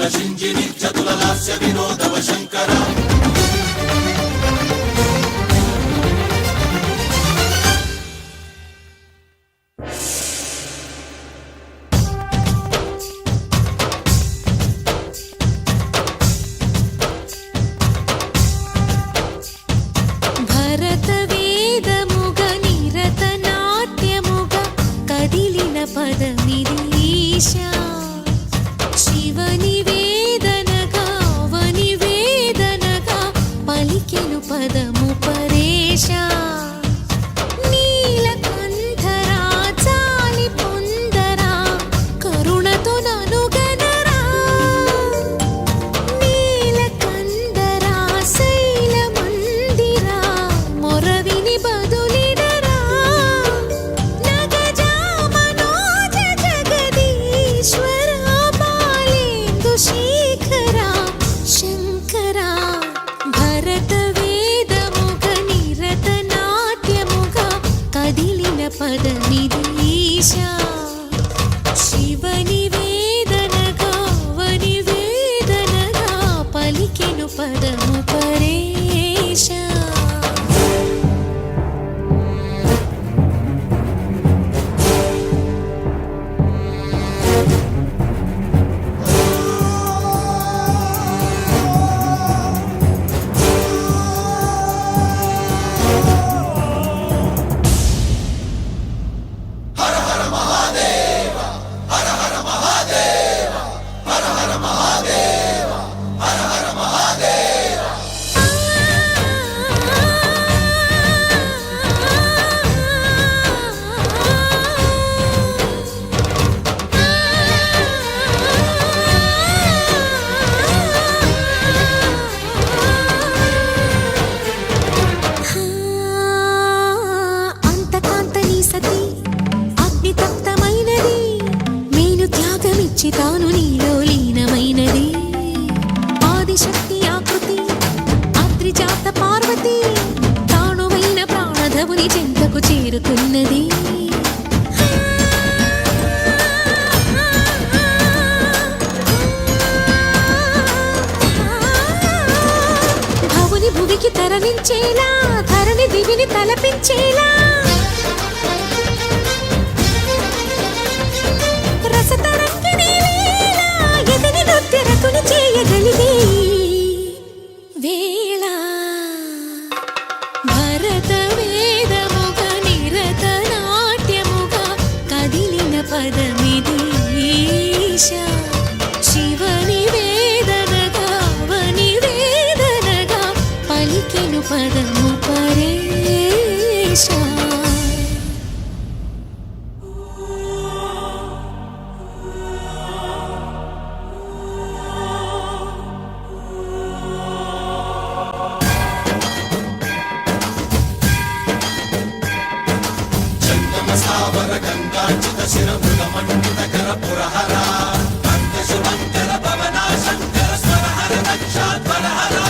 शिञ्जिनि चतुललास्य विनोदव शङ्कर తాను నీలో లీనమైనది ఆదిశక్తి ఆకృతి అద్రిజాత పార్వతి తానువైన ప్రాణధవుని చెంతకు చేరుతున్నది భవుని భువికి తరలించేలా ధరణి దివిని తలపించేలా చేయగలిగే వేళ భరత వేదముగ నిరత నాట్యముగ కదిలిన పదమిది ఈశా శివని వేదనగా వని వేదనగా పలికెను పదము పరేశా गंगाचित शिरमृगमण्डित कर पुरहरा शुभंकर भवना शंकर स्वरहर दक्षाध्वरहरा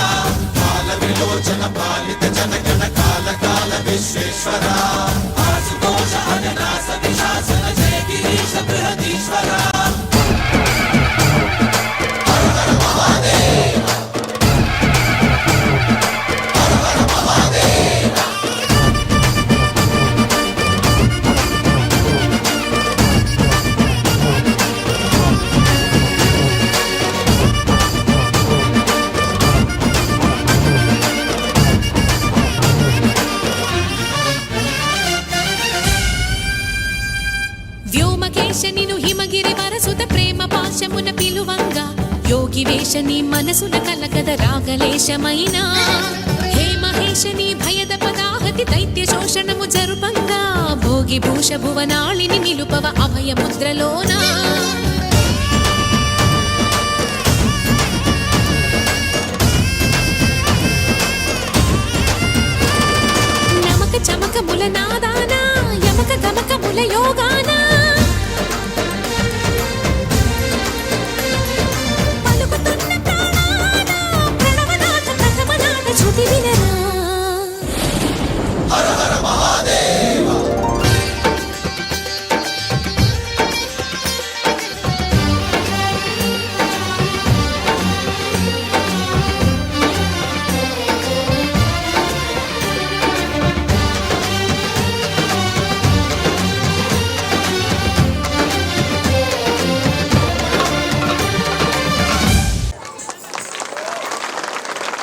काल विलोचन पालित जनगण काल काल विश्वेश्वरा आशुतोष अजनास विशासन जय गिरीश बृहदीश्वरा हर हर महादेव हर हर महादेव నిను హిమగిరి వరసుత ప్రేమ పాశమున పిలువంగా యోగి వేషని మనసున కలగద రాగలేశమైన హే మహేశని భయద పదాహతి దైత్య శోషణము జరుపంగా భోగి భూష భువనాళిని నిలుపవ అభయ ముద్రలోనా నమక చమక ముల నాదానా యమక గమక ముల యోగ